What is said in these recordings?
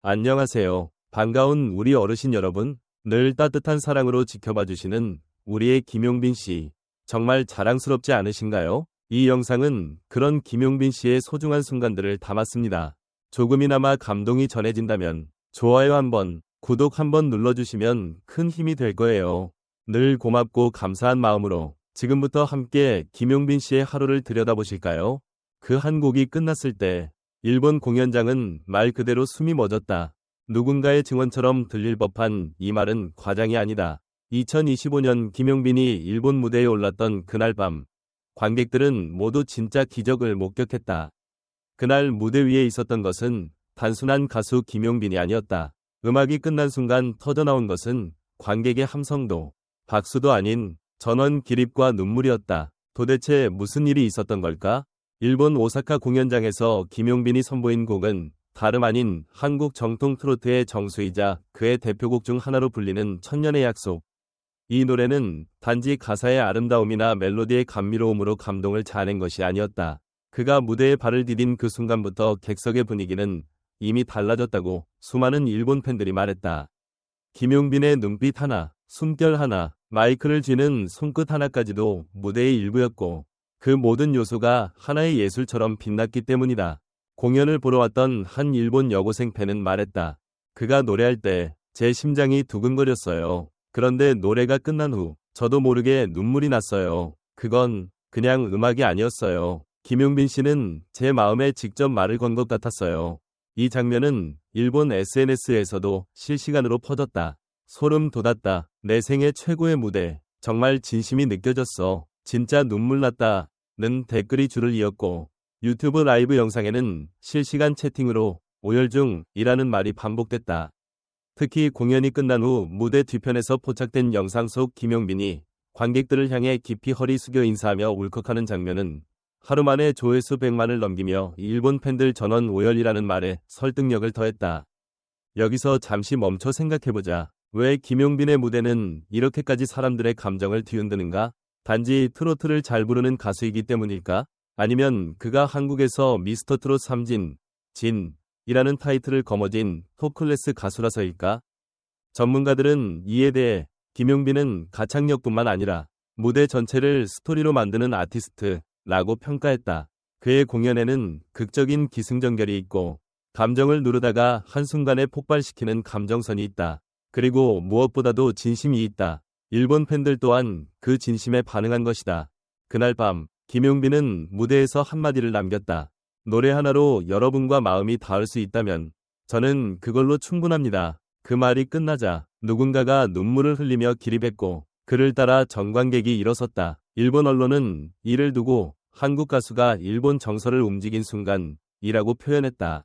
안녕하세요. 반가운 우리 어르신 여러분. 늘 따뜻한 사랑으로 지켜봐 주시는 우리의 김용빈 씨. 정말 자랑스럽지 않으신가요? 이 영상은 그런 김용빈 씨의 소중한 순간들을 담았습니다. 조금이나마 감동이 전해진다면 좋아요 한번, 구독 한번 눌러주시면 큰 힘이 될 거예요. 늘 고맙고 감사한 마음으로 지금부터 함께 김용빈 씨의 하루를 들여다보실까요? 그 한 곡이 끝났을 때 일본 공연장은 말 그대로 숨이 멎었다. 누군가의 증언처럼 들릴 법한 이 말은 과장이 아니다. 2025년 김용빈이 일본 무대에 올랐던 그날 밤, 관객들은 모두 진짜 기적을 목격했다. 그날 무대 위에 있었던 것은 단순한 가수 김용빈이 아니었다. 음악이 끝난 순간 터져나온 것은 관객의 함성도, 박수도 아닌 전원 기립과 눈물이었다. 도대체 무슨 일이 있었던 걸까? 일본 오사카 공연장에서 김용빈이 선보인 곡은 다름 아닌 한국 정통 트로트의 정수이자 그의 대표곡 중 하나로 불리는 천년의 약속. 이 노래는 단지 가사의 아름다움이나 멜로디의 감미로움으로 감동을 자아낸 것이 아니었다. 그가 무대에 발을 디딘 그 순간부터 객석의 분위기는 이미 달라졌다고 수많은 일본 팬들이 말했다. 김용빈의 눈빛 하나, 숨결 하나, 마이크를 쥐는 손끝 하나까지도 무대의 일부였고 그 모든 요소가 하나의 예술처럼 빛났기 때문이다. 공연을 보러 왔던 한 일본 여고생 팬은 말했다. 그가 노래할 때 제 심장이 두근거렸어요. 그런데 노래가 끝난 후 저도 모르게 눈물이 났어요. 그건 그냥 음악이 아니었어요. 김용빈 씨는 제 마음에 직접 말을 건 것 같았어요. 이 장면은 일본 SNS에서도 실시간으로 퍼졌다. 소름 돋았다. 내 생애 최고의 무대. 정말 진심이 느껴졌어. 진짜 눈물 났다. 는 댓글이 줄을 이었고 유튜브 라이브 영상에는 실시간 채팅으로 오열 중이라는 말이 반복됐다. 특히 공연이 끝난 후 무대 뒤편에서 포착된 영상 속 김용빈이 관객들을 향해 깊이 허리 숙여 인사하며 울컥하는 장면은 하루 만에 조회수 100만을 넘기며 일본 팬들 전원 오열이라는 말에 설득력을 더했다. 여기서 잠시 멈춰 생각해보자. 왜 김용빈의 무대는 이렇게까지 사람들의 감정을 뒤흔드는가? 단지 트로트를 잘 부르는 가수이기 때문일까? 아니면 그가 한국에서 미스터 트롯 3진, 이라는 타이틀을 거머쥔 톱클래스 가수라서일까? 전문가들은 이에 대해 김용빈은 가창력뿐만 아니라 무대 전체를 스토리로 만드는 아티스트라고 평가했다. 그의 공연에는 극적인 기승전결이 있고 감정을 누르다가 한순간에 폭발시키는 감정선이 있다. 그리고 무엇보다도 진심이 있다. 일본 팬들 또한 그 진심에 반응한 것이다. 그날 밤 김용빈은 무대에서 한마디를 남겼다. 노래 하나로 여러분과 마음이 닿을 수 있다면 저는 그걸로 충분합니다. 그 말이 끝나자 누군가가 눈물을 흘리며 기립했고 그를 따라 전관객이 일어섰다. 일본 언론은 이를 두고 한국 가수가 일본 정서를 움직인 순간이라고 표현했다.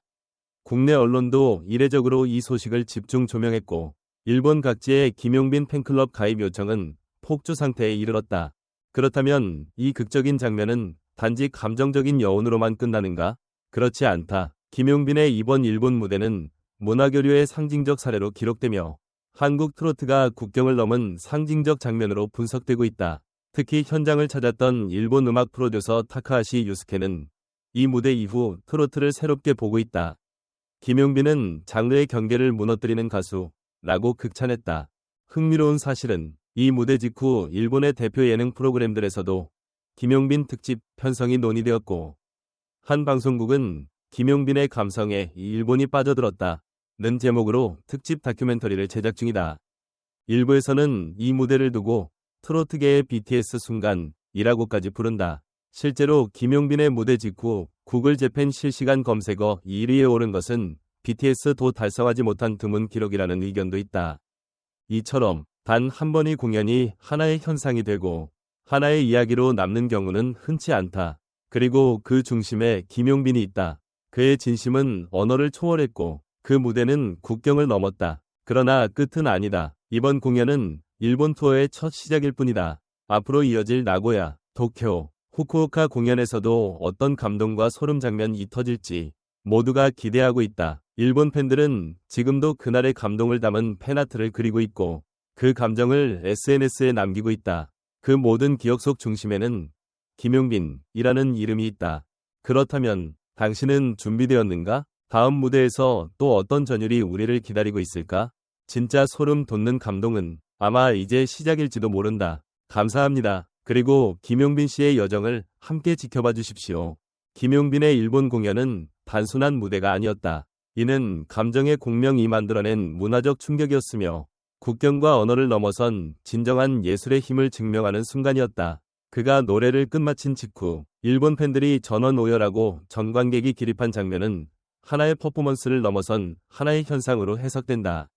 국내 언론도 이례적으로 이 소식을 집중 조명했고 일본 각지의 김용빈 팬클럽 가입 요청은 폭주 상태에 이르렀다. 그렇다면 이 극적인 장면은 단지 감정적인 여운으로만 끝나는가? 그렇지 않다. 김용빈의 이번 일본 무대는 문화교류의 상징적 사례로 기록되며 한국 트로트가 국경을 넘은 상징적 장면으로 분석되고 있다. 특히 현장을 찾았던 일본 음악 프로듀서 타카하시 유스케는 이 무대 이후 트로트를 새롭게 보고 있다. 김용빈은 장르의 경계를 무너뜨리는 가수 라고 극찬했다. 흥미로운 사실은 이 무대 직후 일본의 대표 예능 프로그램들에서도 김용빈 특집 편성이 논의되었고 한 방송국은 김용빈의 감성에 일본이 빠져들었다 는 제목으로 특집 다큐멘터리를 제작 중이다. 일부에서는 이 무대를 두고 트로트계의 BTS 순간이라고까지 부른다. 실제로 김용빈의 무대 직후 구글 재팬 실시간 검색어 1위에 오른 것은 BTS도 달성하지 못한 드문 기록이라는 의견도 있다. 이처럼 단 한 번의 공연이 하나의 현상이 되고 하나의 이야기로 남는 경우는 흔치 않다. 그리고 그 중심에 김용빈이 있다. 그의 진심은 언어를 초월했고 그 무대는 국경을 넘었다. 그러나 끝은 아니다. 이번 공연은 일본 투어의 첫 시작일 뿐이다. 앞으로 이어질 나고야, 도쿄, 후쿠오카 공연에서도 어떤 감동과 소름 장면이 터질지 모두가 기대하고 있다. 일본 팬들은 지금도 그날의 감동을 담은 팬아트를 그리고 있고 그 감정을 SNS에 남기고 있다. 그 모든 기억 속 중심에는 김용빈이라는 이름이 있다. 그렇다면 당신은 준비되었는가? 다음 무대에서 또 어떤 전율이 우리를 기다리고 있을까? 진짜 소름 돋는 감동은 아마 이제 시작일지도 모른다. 감사합니다. 그리고 김용빈 씨의 여정을 함께 지켜봐 주십시오. 김용빈의 일본 공연은 단순한 무대가 아니었다. 이는 감정의 공명이 만들어낸 문화적 충격이었으며 국경과 언어를 넘어선 진정한 예술의 힘을 증명하는 순간이었다. 그가 노래를 끝마친 직후 일본 팬들이 전원 오열하고 전 관객이 기립한 장면은 하나의 퍼포먼스를 넘어선 하나의 현상으로 해석된다.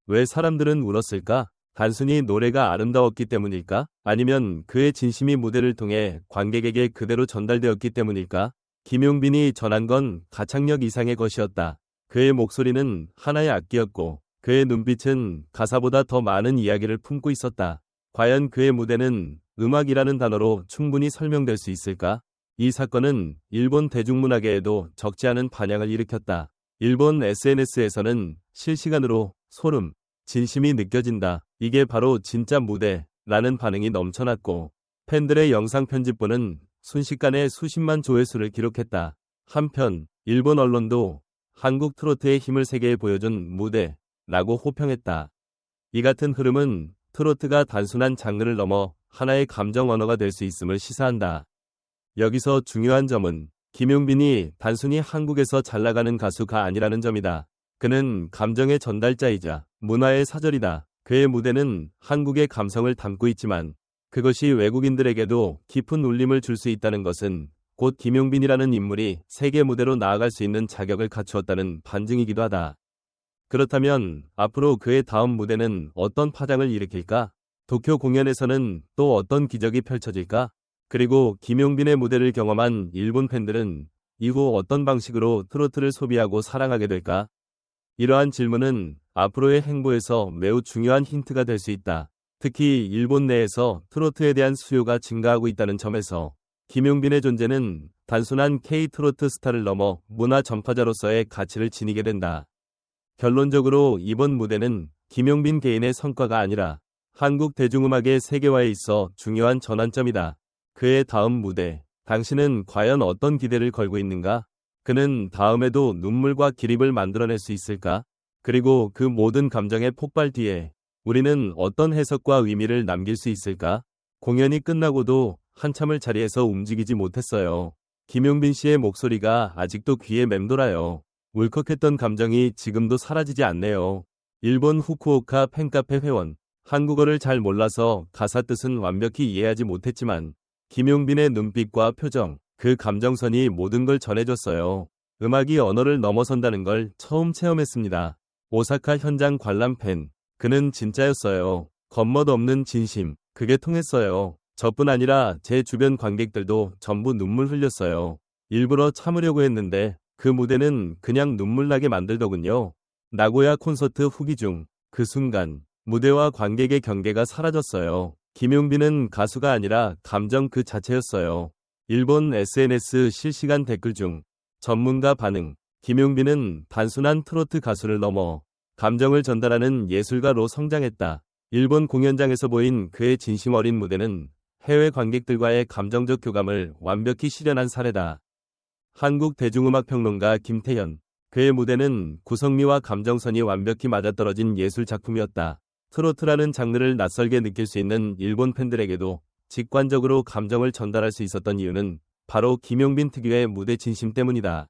왜 사람들은 울었을까? 단순히 노래가 아름다웠기 때문일까? 아니면 그의 진심이 무대를 통해 관객에게 그대로 전달되었기 때문일까? 김용빈이 전한 건 가창력 이상의 것이었다. 그의 목소리는 하나의 악기였고 그의 눈빛은 가사보다 더 많은 이야기를 품고 있었다. 과연 그의 무대는 음악이라는 단어로 충분히 설명될 수 있을까? 이 사건은 일본 대중문화계에도 적지 않은 반향을 일으켰다. 일본 SNS에서는 실시간으로 소름, 진심이 느껴진다. 이게 바로 진짜 무대라는 반응이 넘쳐났고 팬들의 영상 편집본은 순식간에 수십만 조회수를 기록했다. 한편 일본 언론도 한국 트로트의 힘을 세계에 보여준 무대라고 호평했다. 이 같은 흐름은 트로트가 단순한 장르를 넘어 하나의 감정 언어가 될 수 있음을 시사한다. 여기서 중요한 점은 김용빈이 단순히 한국에서 잘나가는 가수가 아니라는 점이다. 그는 감정의 전달자이자 문화의 사절이다. 그의 무대는 한국의 감성을 담고 있지만 그것이 외국인들에게도 깊은 울림을 줄 수 있다는 것은 곧 김용빈이라는 인물이 세계 무대로 나아갈 수 있는 자격을 갖추었다는 반증이기도 하다. 그렇다면 앞으로 그의 다음 무대는 어떤 파장을 일으킬까? 도쿄 공연에서는 또 어떤 기적이 펼쳐질까? 그리고 김용빈의 무대를 경험한 일본 팬들은 이후 어떤 방식으로 트로트를 소비하고 사랑하게 될까? 이러한 질문은 앞으로의 행보에서 매우 중요한 힌트가 될 수 있다. 특히 일본 내에서 트로트에 대한 수요가 증가하고 있다는 점에서 김용빈의 존재는 단순한 K-트로트 스타를 넘어 문화 전파자로서의 가치를 지니게 된다. 결론적으로 이번 무대는 김용빈 개인의 성과가 아니라 한국 대중음악의 세계화에 있어 중요한 전환점이다. 그의 다음 무대, 당신은 과연 어떤 기대를 걸고 있는가? 그는 다음에도 눈물과 기립을 만들어낼 수 있을까? 그리고 그 모든 감정의 폭발 뒤에 우리는 어떤 해석과 의미를 남길 수 있을까? 공연이 끝나고도 한참을 자리에서 움직이지 못했어요. 김용빈 씨의 목소리가 아직도 귀에 맴돌아요. 울컥했던 감정이 지금도 사라지지 않네요. 일본 후쿠오카 팬카페 회원. 한국어를 잘 몰라서 가사 뜻은 완벽히 이해하지 못했지만 김용빈의 눈빛과 표정, 그 감정선이 모든 걸 전해줬어요. 음악이 언어를 넘어선다는 걸 처음 체험했습니다. 오사카 현장 관람 팬. 그는 진짜였어요. 겉멋 없는 진심. 그게 통했어요. 저뿐 아니라 제 주변 관객들도 전부 눈물 흘렸어요. 일부러 참으려고 했는데 그 무대는 그냥 눈물 나게 만들더군요. 나고야 콘서트 후기 중 그 순간 무대와 관객의 경계가 사라졌어요. 김용빈은 가수가 아니라 감정 그 자체였어요. 일본 SNS 실시간 댓글 중 전문가 반응. 김용빈은 단순한 트로트 가수를 넘어 감정을 전달하는 예술가로 성장했다. 일본 공연장에서 보인 그의 진심 어린 무대는 해외 관객들과의 감정적 교감을 완벽히 실현한 사례다. 한국 대중음악 평론가 김태현. 그의 무대는 구성미와 감정선이 완벽히 맞아떨어진 예술 작품이었다. 트로트라는 장르를 낯설게 느낄 수 있는 일본 팬들에게도 직관적으로 감정을 전달할 수 있었던 이유는 바로 김용빈 특유의 무대 진심 때문이다.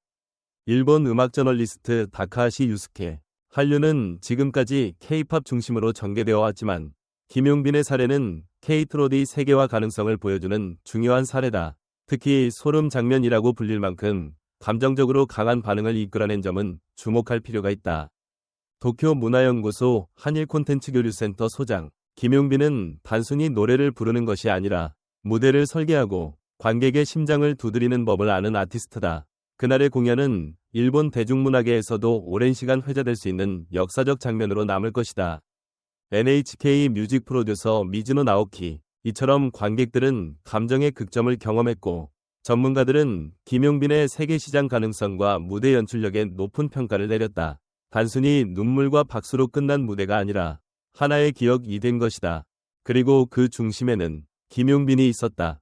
일본 음악 저널리스트 다카하시 유스케. 한류는 지금까지 K-팝 중심으로 전개되어 왔지만 김용빈의 사례는 K-트로트의 세계화 가능성을 보여주는 중요한 사례다. 특히 소름 장면이라고 불릴 만큼 감정적으로 강한 반응을 이끌어낸 점은 주목할 필요가 있다. 도쿄 문화연구소 한일 콘텐츠 교류센터 소장 김용빈은 단순히 노래를 부르는 것이 아니라 무대를 설계하고 관객의 심장을 두드리는 법을 아는 아티스트다. 그날의 공연은 일본 대중문화계에서도 오랜 시간 회자될 수 있는 역사적 장면으로 남을 것이다. NHK 뮤직 프로듀서 미즈노 나오키. 이처럼 관객들은 감정의 극점을 경험했고 전문가들은 김용빈의 세계시장 가능성과 무대 연출력에 높은 평가를 내렸다. 단순히 눈물과 박수로 끝난 무대가 아니라 하나의 기억이 된 것이다. 그리고 그 중심에는 김용빈이 있었다.